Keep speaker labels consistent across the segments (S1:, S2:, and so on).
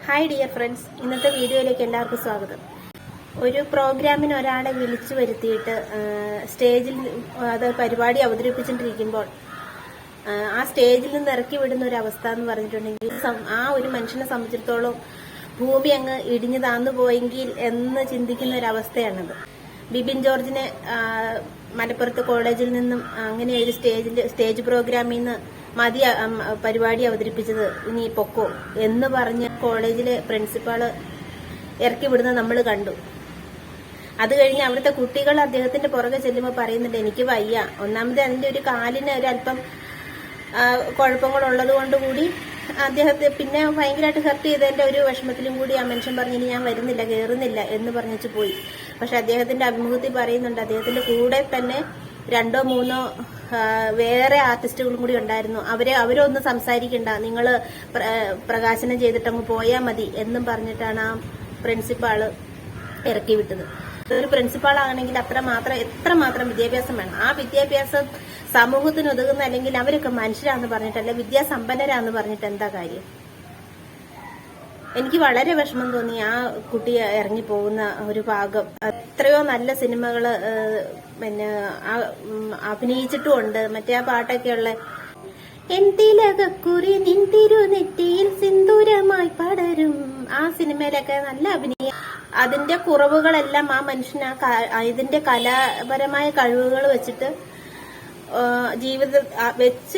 S1: Hi dear friends, ഇന്നത്തെ വീഡിയോയിലേക്ക് എല്ലാവർക്കും സ്വാഗതം. ഒരു പ്രോഗ്രാമിന് ഒരാളെ വിളിച്ചു വരുത്തിയിട്ട് സ്റ്റേജിൽ അത് പരിപാടി അവതരിപ്പിച്ചുകൊണ്ടിരിക്കുമ്പോൾ ആ സ്റ്റേജിൽ നിന്ന് ഇറക്കി വിടുന്ന ഒരു അവസ്ഥ എന്ന് പറഞ്ഞിട്ടുണ്ടെങ്കിൽ ആ ഒരു മനുഷ്യനെ സംബന്ധിച്ചിടത്തോളം ഭൂമി അങ്ങ് ഇടിഞ്ഞു താന്നു പോയെങ്കിൽ എന്ന് ചിന്തിക്കുന്ന ഒരു അവസ്ഥയാണത്. ബിബിൻ ജോർജിനെ മലപ്പുറത്ത് കോളേജിൽ നിന്നും അങ്ങനെ ഒരു സ്റ്റേജ് പ്രോഗ്രാമിൽ നിന്ന് മതി പരിപാടി അവതരിപ്പിച്ചത്, ഇനി പൊക്കോ എന്ന് പറഞ്ഞ് കോളേജിലെ പ്രിൻസിപ്പാള് ഇറക്കി വിടുന്നത് നമ്മൾ കണ്ടു. അത് കഴിഞ്ഞ് അവിടുത്തെ കുട്ടികൾ അദ്ദേഹത്തിന്റെ പുറകെ ചെല്ലുമ്പോൾ പറയുന്നുണ്ട്, എനിക്ക് വയ്യ. ഒന്നാമത് അതിന്റെ ഒരു കാലിന് ഒരല്പം കുഴപ്പങ്ങളുള്ളത് കൊണ്ടുകൂടി അദ്ദേഹത്തെ പിന്നെ ഭയങ്കരമായിട്ട് ഹർട്ട് ചെയ്തതിന്റെ ഒരു വിഷമത്തിലും കൂടി ആ മനുഷ്യൻ പറഞ്ഞു, ഇനി ഞാൻ വരുന്നില്ല, കയറുന്നില്ല എന്ന് പറഞ്ഞു പോയി. പക്ഷെ അദ്ദേഹത്തിന്റെ അഭിമുഖത്തിൽ പറയുന്നുണ്ട്, അദ്ദേഹത്തിന്റെ കൂടെ തന്നെ 2 or 3 വേറെ ആർട്ടിസ്റ്റുകളും കൂടി ഉണ്ടായിരുന്നു. അവരൊന്നും സംസാരിക്കണ്ട, നിങ്ങൾ പ്രകാശനം ചെയ്തിട്ടങ്ങ് പോയാൽ മതി എന്നും പറഞ്ഞിട്ടാണ് ആ പ്രിൻസിപ്പാള് ഇറക്കി വിട്ടത്. ഒരു പ്രിൻസിപ്പാളാണെങ്കിൽ എത്രമാത്രം വിദ്യാഭ്യാസം വേണം. ആ വിദ്യാഭ്യാസം സമൂഹത്തിന് ഒതുങ്ങുന്ന, അല്ലെങ്കിൽ അവരൊക്കെ മനുഷ്യരാന്ന് പറഞ്ഞിട്ടല്ല, വിദ്യാസമ്പന്നരാന്ന് പറഞ്ഞിട്ട് എന്താ കാര്യം? എനിക്ക് വളരെ വിഷമം തോന്നി ആ കുട്ടി ഇറങ്ങി പോകുന്ന ഒരു ഭാഗം. എത്രയോ നല്ല സിനിമകള് പിന്നെ അഭിനയിച്ചിട്ടുമുണ്ട്. മറ്റേ ആ പാട്ടൊക്കെയുള്ള എന്തിലകക്കുറി നിന്തിരുനെറ്റിയിൽ സിന്ദൂരമായി പടരും, ആ സിനിമയിലൊക്കെ നല്ല അഭിനയം. അതിന്റെ കുറവുകളെല്ലാം ആ മനുഷ്യൻ ഇതിന്റെ കലാപരമായ കഴിവുകൾ വെച്ചിട്ട്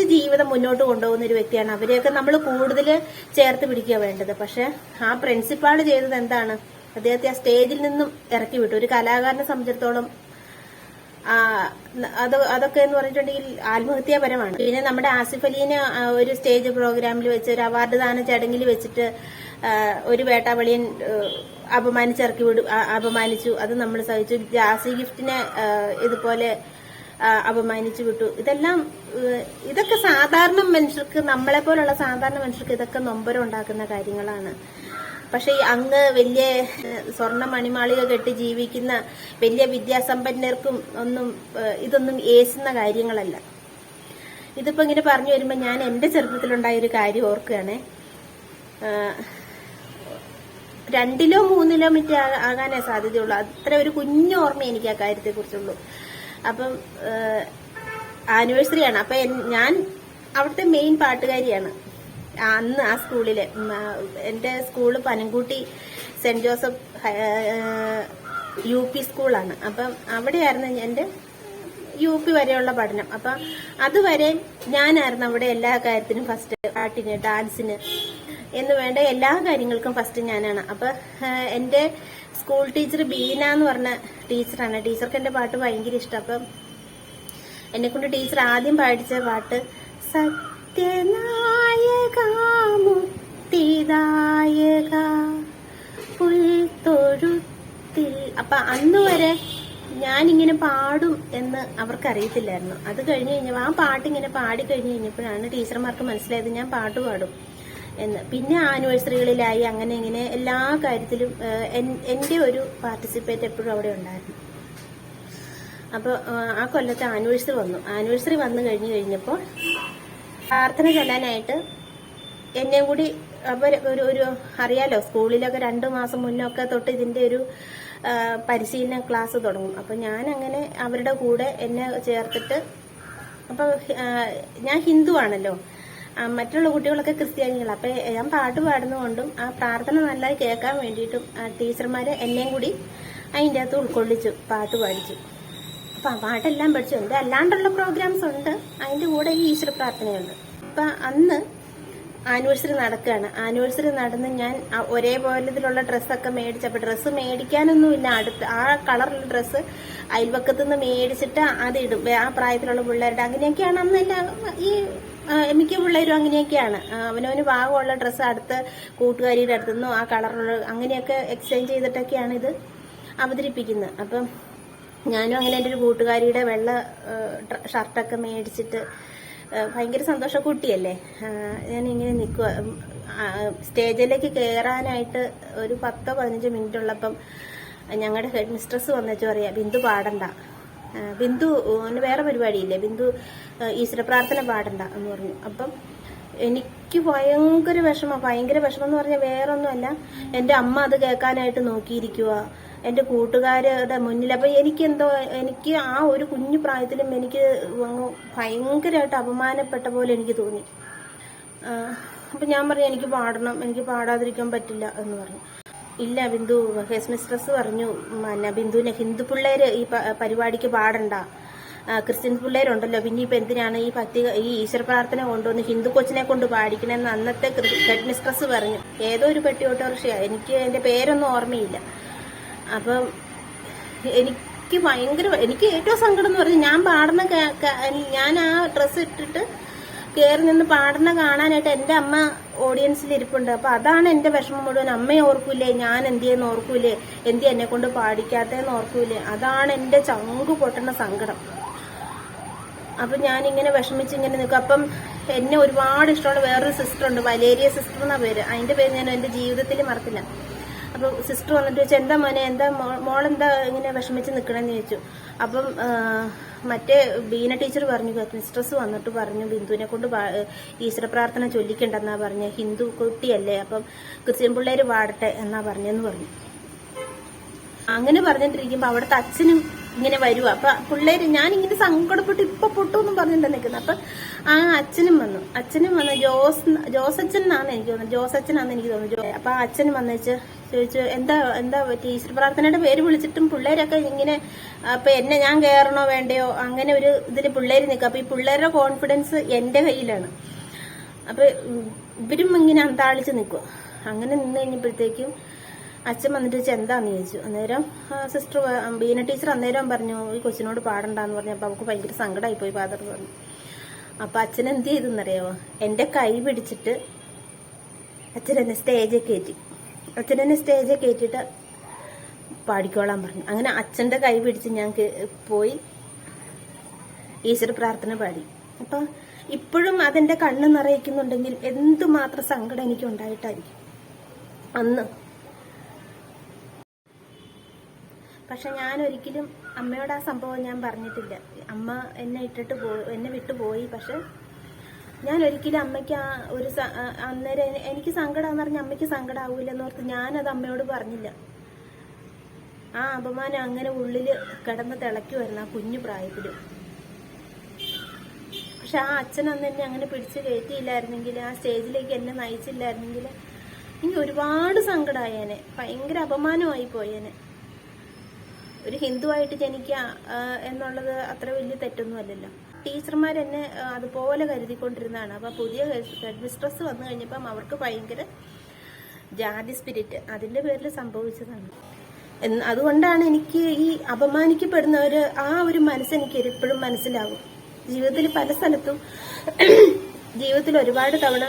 S1: ജീവിതം മുന്നോട്ട് കൊണ്ടുപോകുന്ന ഒരു വ്യക്തിയാണ്. അവരെയൊക്കെ നമ്മൾ കൂടുതൽ ചേർത്ത് പിടിക്കുക വേണ്ടത്. പക്ഷെ ആ പ്രിൻസിപ്പാൾ ചെയ്തത് എന്താണ്? അദ്ദേഹത്തെ ആ സ്റ്റേജിൽ നിന്നും ഇറക്കി വിട്ടു. ഒരു കലാകാരനെ സംബന്ധിച്ചിടത്തോളം അതൊക്കെ എന്ന് പറഞ്ഞിട്ടുണ്ടെങ്കിൽ ആത്മഹത്യാപരമാണ്. പിന്നെ നമ്മുടെ ആസിഫ് അലീനെ ഒരു സ്റ്റേജ് പ്രോഗ്രാമിൽ വെച്ച്, ഒരു അവാർഡ് ദാന ചടങ്ങിൽ വെച്ചിട്ട് ഒരു വേട്ടാവളിയൻ അപമാനിച്ചു. അത് നമ്മൾ സഹിച്ചു. ജാസി ഗിഫ്റ്റിനെ ഇതുപോലെ അപമാനിച്ചു വിട്ടു. ഇതൊക്കെ സാധാരണ മനുഷ്യർക്ക്, നമ്മളെ പോലുള്ള സാധാരണ മനുഷ്യർക്ക് ഇതൊക്കെ നൊമ്പരം ഉണ്ടാക്കുന്ന കാര്യങ്ങളാണ്. പക്ഷെ അങ്ങ് വലിയ സ്വർണ്ണ മണിമാളിക കെട്ടി ജീവിക്കുന്ന വലിയ വിദ്യാസമ്പന്നർക്കും ഇതൊന്നും ഏസുന്ന കാര്യങ്ങളല്ല. ഇതിപ്പോ ഇങ്ങനെ പറഞ്ഞു വരുമ്പോ ഞാൻ എന്റെ ചെറുപ്പത്തിലുണ്ടായ ഒരു കാര്യം ഓർക്കുകയാണേ. 2 or 3 മിനിറ്റ് ആകാനേ സാധ്യതയുള്ളൂ. അത്ര ഒരു കുഞ്ഞു ഓർമ്മ എനിക്ക് ആ കാര്യത്തെ കുറിച്ചുള്ളൂ. അപ്പം ആനിവേഴ്സറിയാണ്. അപ്പൊ ഞാൻ അവിടുത്തെ മെയിൻ പാട്ടുകാരിയാണ് അന്ന് ആ സ്കൂളിലെ. എന്റെ school Panamkutty saint Joseph UP സ്കൂളാണ്. അപ്പം അവിടെയായിരുന്നു എന്റെ UP വരെയുള്ള പഠനം. അപ്പൊ അതുവരെ ഞാനായിരുന്നു അവിടെ എല്ലാ കാര്യത്തിനും ഫസ്റ്റ്. പാട്ടിന്, ഡാൻസിന് എന്ന് വേണ്ട എല്ലാ കാര്യങ്ങൾക്കും ഫസ്റ്റ് ഞാനാണ്. അപ്പൊ എന്റെ സ്കൂൾ ടീച്ചർ ബീന എന്ന് പറഞ്ഞ ടീച്ചറാണ്. ടീച്ചർക്ക് എന്റെ പാട്ട് ഭയങ്കര ഇഷ്ടം. അപ്പം എന്നെ കൊണ്ട് ടീച്ചർ ആദ്യം പാടിച്ച പാട്ട് സത്യനായക മുക്തിദായക പുൽത്തൊഴുത്തിൽ. അപ്പൊ അന്ന് വരെ ഞാനിങ്ങനെ പാടും എന്ന് അവർക്കറിയത്തില്ലായിരുന്നു. അത് കഴിഞ്ഞ് കഴിഞ്ഞപ്പോൾ ആ പാട്ടിങ്ങനെ പാടി കഴിഞ്ഞ് കഴിഞ്ഞപ്പോഴാണ് ടീച്ചർമാർക്ക് മനസ്സിലായത് ഞാൻ പാട്ട് പാടും എന്ന്. പിന്നെ ആനിവേഴ്സറികളിലായി അങ്ങനെ ഇങ്ങനെ എല്ലാ കാര്യത്തിലും എന്റെ ഒരു പാർട്ടിസിപ്പേറ്റ് എപ്പോഴും അവിടെ ഉണ്ടായിരുന്നു. അപ്പോൾ ആ കൊല്ലത്തെ ആനിവേഴ്സറി വന്നു കഴിഞ്ഞപ്പോൾ പ്രാർത്ഥന ചൊല്ലാനായിട്ട് എന്നെയും കൂടി അവർ ഒരു അറിയാലോ, സ്കൂളിലൊക്കെ 2 മാസം മുന്നൊക്കെ തൊട്ട് ഇതിന്റെ ഒരു പരിശീലന ക്ലാസ് തുടങ്ങും. അപ്പൊ ഞാൻ അങ്ങനെ അവരുടെ കൂടെ എന്നെ ചേർത്തിട്ട്, അപ്പൊ ഞാൻ ഹിന്ദു ആണല്ലോ, മറ്റുള്ള കുട്ടികളൊക്കെ ക്രിസ്ത്യാനികൾ. അപ്പൊ ഞാൻ പാട്ട് പാടുന്നതുകൊണ്ടും ആ പ്രാർത്ഥന നന്നായി കേൾക്കാൻ വേണ്ടിയിട്ടും ടീച്ചർമാരെ എന്നെയും കൂടി അതിൻ്റെ അകത്ത് ഉൾക്കൊള്ളിച്ചു, പാട്ട് പാടിച്ചു. അപ്പൊ ആ പാട്ടെല്ലാം പഠിച്ചു. എന്റെ അല്ലാണ്ടുള്ള പ്രോഗ്രാംസ് ഉണ്ട്, അതിന്റെ കൂടെ ഈ ഈശ്വര പ്രാർത്ഥനയുണ്ട്. അപ്പൊ അന്ന് ആനിവേഴ്സറി നടക്കുകയാണ്. ആനിവേഴ്സറി നടന്ന് ഞാൻ ഒരേപോലത്തിലുള്ള ഡ്രസ്സൊക്കെ മേടിച്ചപ്പോൾ, ഡ്രസ്സ് മേടിക്കാനൊന്നുമില്ല, ആ കളറുള്ള ഡ്രസ്സ് അയൽവക്കത്തുനിന്ന് മേടിച്ചിട്ട് അതിടും. ആ പ്രായത്തിലുള്ള പിള്ളേരുടെ അങ്ങനെയൊക്കെയാണ് അന്നെല്ലാം. ഈ മിക്ക പിള്ളേരും അങ്ങനെയൊക്കെയാണ്. അവനവന് ഭാഗമുള്ള ഡ്രസ്സ് അടുത്ത കൂട്ടുകാരിയുടെ അടുത്തുനിന്നോ ആ കളറുള്ള അങ്ങനെയൊക്കെ എക്സ്ചേഞ്ച് ചെയ്തിട്ടൊക്കെയാണ് ഇത് അവതരിപ്പിക്കുന്നത്. അപ്പം ഞാനും അങ്ങനെ എൻ്റെ ഒരു കൂട്ടുകാരിയുടെ വെള്ള ഷർട്ടൊക്കെ മേടിച്ചിട്ട് ഭയങ്കര സന്തോഷ കുട്ടിയല്ലേ, ഞാനിങ്ങനെ നിൽക്കുക. സ്റ്റേജിലേക്ക് കയറാനായിട്ട് ഒരു 10-15 മിനിറ്റ് ഉള്ളപ്പം ഞങ്ങളുടെ ഹെഡ് മിസ്ട്രസ് വന്നിട്ട് പറയാം, ബിന്ദു പാടണ്ട, ബിന്ദു വേറെ പരിപാടിയില്ലേ, ബിന്ദു ഈശ്വര പ്രാർത്ഥന പാടണ്ട എന്ന് പറഞ്ഞു. അപ്പം എനിക്ക് ഭയങ്കര വിഷമം എന്ന് പറഞ്ഞാൽ വേറൊന്നുമല്ല. എൻ്റെ അമ്മ അത് കേൾക്കാനായിട്ട് നോക്കിയിരിക്കുക എൻ്റെ കൂട്ടുകാരുടെ മുന്നിൽ. അപ്പൊ എനിക്ക് ആ ഒരു കുഞ്ഞു പ്രായത്തിലും എനിക്ക് ഭയങ്കരമായിട്ട് അപമാനപ്പെട്ട പോലെ എനിക്ക് തോന്നി. അപ്പൊ ഞാൻ പറഞ്ഞു എനിക്ക് പാടണം, എനിക്ക് പാടാതിരിക്കാൻ പറ്റില്ല എന്ന് പറഞ്ഞു. ഇല്ല ബിന്ദു, ഹെഡ് മിസ്ട്രസ് പറഞ്ഞു ബിന്ദുവിനെ ഹിന്ദു പിള്ളേര് ഈ പരിപാടിക്ക് പാടണ്ട, ക്രിസ്ത്യൻ പിള്ളേരുണ്ടല്ലോ, പിന്നെ ഇപ്പൊ എന്തിനാണ് ഈ ഈശ്വര പ്രാർത്ഥന കൊണ്ടുവന്ന് ഹിന്ദു കൊച്ചിനെ കൊണ്ട് പാടിക്കണമെന്ന് അന്നത്തെ ഹെഡ് മിസ്ട്രസ് പറഞ്ഞു. ഏതോ ഒരു പെട്ടി ഓട്ടോറിക്ഷയാണ്, എനിക്ക് എന്റെ പേരൊന്നും ഓർമ്മയില്ല. അപ്പം എനിക്ക് ഏറ്റവും സങ്കടം എന്ന് പറഞ്ഞാൽ ഞാൻ ആ ഡ്രസ്സ് ഇട്ടിട്ട് കയറി നിന്ന് പാടുന്ന കാണാനായിട്ട് എന്റെ അമ്മ ഓഡിയൻസിൽ ഇരിപ്പുണ്ട്. അപ്പൊ അതാണ് എന്റെ വിഷമം മുഴുവൻ. അമ്മയെ ഓർക്കൂലേ, ഞാൻ എന്തിയെന്ന് ഓർക്കൂലേ, എന്നെ കൊണ്ട് പാടിക്കാത്തേന്ന് ഓർക്കൂലേ, അതാണ് എന്റെ ചങ്കു പൊട്ടുന്ന സങ്കടം. അപ്പൊ ഞാനിങ്ങനെ വിഷമിച്ചിങ്ങനെ നിൽക്കും. അപ്പം എന്നെ ഒരുപാട് ഇഷ്ടമുള്ള വേറൊരു സിസ്റ്റർ ഉണ്ട്, വലേരിയ സിസ്റ്റർ എന്നാ പേര്. അതിന്റെ പേര് ഞാൻ എന്റെ ജീവിതത്തിൽ മറക്കില്ല. അപ്പൊ സിസ്റ്റർ വന്നിട്ട് ചോദിച്ചു, എന്താ മോനെ, മോളെന്താ ഇങ്ങനെ വിഷമിച്ച് നിൽക്കണമെന്ന് ചോദിച്ചു. അപ്പം മറ്റേ ബീന ടീച്ചർ പറഞ്ഞു, മിസ്ട്രസ് വന്നിട്ട് പറഞ്ഞു ബിന്ദുവിനെ കൊണ്ട് ഈശ്വര പ്രാർത്ഥന ചൊല്ലിക്കണ്ടെന്നാ പറഞ്ഞ, ഹിന്ദു കുട്ടിയല്ലേ, അപ്പം ക്രിസ്ത്യൻ പിള്ളേര് പാടട്ടെ എന്നാ പറഞ്ഞെന്ന് പറഞ്ഞു. അങ്ങനെ പറഞ്ഞിട്ടിരിക്കുമ്പോ അവിടുത്തെ അച്ഛനും ഇങ്ങനെ വരുക. അപ്പൊ പിള്ളേര് ഞാനിങ്ങനെ സങ്കടപ്പെട്ട് ഇപ്പൊ പൊട്ടുമെന്നും പറഞ്ഞിട്ട് നിൽക്കുന്നത്. അപ്പൊ ആ അച്ഛനും വന്നു ജോസച്ചനാന്ന് എനിക്ക് തോന്നുന്നു. അപ്പൊ ആ അച്ഛനും വന്നേച്ച് ചോദിച്ചു, എന്താ ഈശ്വര പ്രാർത്ഥനയുടെ പേര് വിളിച്ചിട്ടും പിള്ളേരൊക്കെ ഇങ്ങനെ, അപ്പൊ ഞാൻ കയറണോ വേണ്ടയോ, അങ്ങനെ ഒരു ഇതില് പിള്ളേര് നിൽക്കുക. അപ്പൊ ഈ പിള്ളേരുടെ കോൺഫിഡൻസ് എന്റെ കയ്യിലാണ്. അപ്പൊ ഇവരും ഇങ്ങനെ അന്താളിച്ച് നിൽക്കുക. അങ്ങനെ നിന്ന് കഴിഞ്ഞപ്പോഴത്തേക്കും അച്ഛൻ വന്നിട്ട് ചോദിച്ചു എന്താന്ന് ചോദിച്ചു. അന്നേരം സിസ്റ്റർ ബീന ടീച്ചർ അന്നേരം പറഞ്ഞു ഈ കൊച്ചിനോട് പാടണ്ടെന്ന് പറഞ്ഞു. അപ്പൊ അവൾക്ക് ഭയങ്കര സങ്കടമായി പോയി ഫാദർ പറഞ്ഞു. അപ്പൊ അച്ഛൻ എന്ത് ചെയ്തെന്നറിയാവോ, എന്റെ കൈ പിടിച്ചിട്ട് അച്ഛനെന്നെ സ്റ്റേജിൽ കയറ്റിയിട്ട് പാടിക്കോളാൻ പറഞ്ഞു. അങ്ങനെ അച്ഛന്റെ കൈ പിടിച്ച് ഞാൻ പോയി ഈശ്വര പ്രാർത്ഥന പാടി. അപ്പൊ ഇപ്പോഴും അതെന്റെ കണ്ണ് നിറയിക്കുന്നുണ്ടെങ്കിൽ എന്തുമാത്രം സങ്കടം എനിക്ക് ഉണ്ടായിട്ടായിരിക്കും അന്ന്. പക്ഷെ ഞാൻ ഒരിക്കലും അമ്മയോട് ആ സംഭവം ഞാൻ പറഞ്ഞിട്ടില്ല. അമ്മ എന്നെ വിട്ടുപോയി. പക്ഷെ ഞാൻ ഒരിക്കലും അമ്മയ്ക്ക് ആ ഒരു അന്നേരം എനിക്ക് സങ്കടമാണെന്ന് പറഞ്ഞാൽ അമ്മയ്ക്ക് സങ്കടമാവൂലെന്ന് ഓർത്ത് ഞാനത് അമ്മയോട് പറഞ്ഞില്ല. ആ അപമാനം അങ്ങനെ ഉള്ളില് കിടന്ന് തിളയ്ക്കുമായിരുന്നു ആ കുഞ്ഞു പ്രായത്തില്. പക്ഷെ ആ അച്ഛനന്ന് എന്നെ അങ്ങനെ പിടിച്ച് കയറ്റിയില്ലായിരുന്നെങ്കിൽ, ആ സ്റ്റേജിലേക്ക് എന്നെ നയിച്ചില്ലായിരുന്നെങ്കിൽ എനിക്ക് ഒരുപാട് സങ്കടമായേനെ, ഭയങ്കര അപമാനമായി പോയേനെ. ഒരു ഹിന്ദുവായിട്ട് ജനിക്കുക എന്നുള്ളത് അത്ര വലിയ തെറ്റൊന്നും അല്ലല്ലോ. ടീച്ചർമാർ എന്നെ അതുപോലെ കരുതിക്കൊണ്ടിരുന്നതാണ്. അപ്പൊ പുതിയ ഹെഡ് മിസ്ട്രസ് വന്നു കഴിഞ്ഞപ്പം അവർക്ക് ഭയങ്കര ജാതി സ്പിരിറ്റ്, അതിന്റെ പേരിൽ സംഭവിച്ചതാണ്. അതുകൊണ്ടാണ് എനിക്ക് ഈ അപമാനിക്കപ്പെടുന്ന ആ ഒരു മനസ്സെനിക്ക് എപ്പോഴും മനസ്സിലാവും. ജീവിതത്തിൽ പല സ്ഥലത്തും ജീവിതത്തിൽ ഒരുപാട് തവണ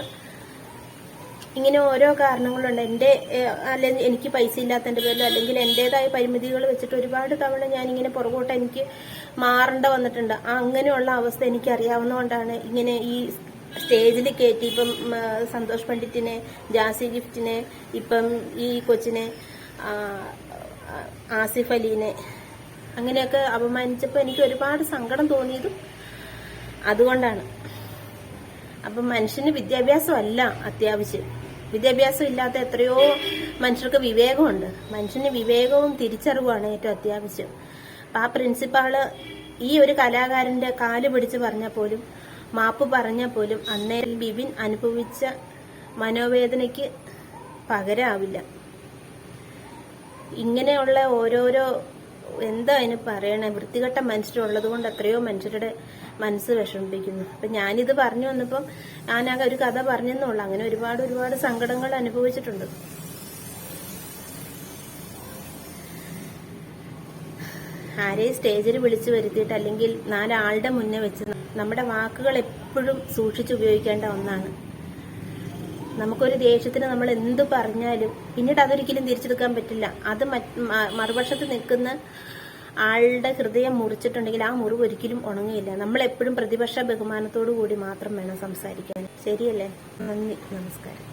S1: ഇങ്ങനെ ഓരോ കാരണങ്ങളുണ്ട്. അല്ലെങ്കിൽ എനിക്ക് പൈസ ഇല്ലാത്തതിന്റെ പേരിലോ അല്ലെങ്കിൽ എന്റേതായ പരിമിതികൾ വെച്ചിട്ട് ഒരുപാട് തവണ ഞാനിങ്ങനെ പുറകോട്ട് എനിക്ക് മാറേണ്ട വന്നിട്ടുണ്ട്. അങ്ങനെയുള്ള അവസ്ഥ എനിക്ക് അറിയാവുന്നതുകൊണ്ടാണ് ഇങ്ങനെ ഈ സ്റ്റേജിൽ കയറ്റി ഇപ്പം സന്തോഷ് പണ്ഡിറ്റിനെ, ജാസി ഗിഫ്റ്റിനെ, ഇപ്പം ഈ കൊച്ചിനെ, ആസിഫ് അലീനെ അങ്ങനെയൊക്കെ അപമാനിച്ചപ്പോൾ എനിക്ക് ഒരുപാട് സങ്കടം തോന്നിയതും അതുകൊണ്ടാണ്. അപ്പം മനുഷ്യന് വിദ്യാഭ്യാസം അല്ല അത്യാവശ്യം. വിദ്യാഭ്യാസം ഇല്ലാത്ത എത്രയോ മനുഷ്യർക്ക് വിവേകമുണ്ട്. മനുഷ്യന് വിവേകവും തിരിച്ചറിവുമാണ് ഏറ്റവും അത്യാവശ്യം. അപ്പം ആ പ്രിൻസിപ്പാള് ഈ ഒരു കലാകാരന്റെ കാല് പിടിച്ച് പറഞ്ഞാൽ പോലും, മാപ്പ് പറഞ്ഞാൽ പോലും അന്നേരം ബിബിൻ അനുഭവിച്ച മനോവേദനയ്ക്ക് പകരമാവില്ല. ഇങ്ങനെയുള്ള ഓരോരോ എന്താ അതിന് പറയണേ, വൃത്തികെട്ട മനുഷ്യരുള്ളത് കൊണ്ട് എത്രയോ മനുഷ്യരുടെ മനസ്സ് വിഷമിപ്പിക്കുന്നു. അപ്പൊ ഞാനിത് പറഞ്ഞു വന്നപ്പം ഞാനാകെ ഒരു കഥ പറഞ്ഞെന്നുള്ളു. അങ്ങനെ ഒരുപാട് സങ്കടങ്ങൾ അനുഭവിച്ചിട്ടുണ്ട്. ആരെയും സ്റ്റേജിൽ വിളിച്ചു വരുത്തിയിട്ട് അല്ലെങ്കിൽ 4 ആളുടെ മുന്നേ വെച്ച് നമ്മുടെ വാക്കുകൾ എപ്പോഴും സൂക്ഷിച്ചുപയോഗിക്കേണ്ട ഒന്നാണ്. നമുക്കൊരു ദേഷ്യത്തിന് നമ്മൾ എന്ത് പറഞ്ഞാലും പിന്നീട് അതൊരിക്കലും തിരിച്ചെടുക്കാൻ പറ്റില്ല. അത് മറുപക്ഷത്ത് നിൽക്കുന്ന ആളുടെ ഹൃദയം മുറിച്ചിട്ടുണ്ടെങ്കിൽ ആ മുറിവ് ഒരിക്കലും ഉണങ്ങിയില്ല. നമ്മൾ എപ്പോഴും പ്രതിപക്ഷ ബഹുമാനത്തോടു കൂടി മാത്രം വേണം സംസാരിക്കാൻ. ശരിയല്ലേ? നന്ദി, നമസ്കാരം.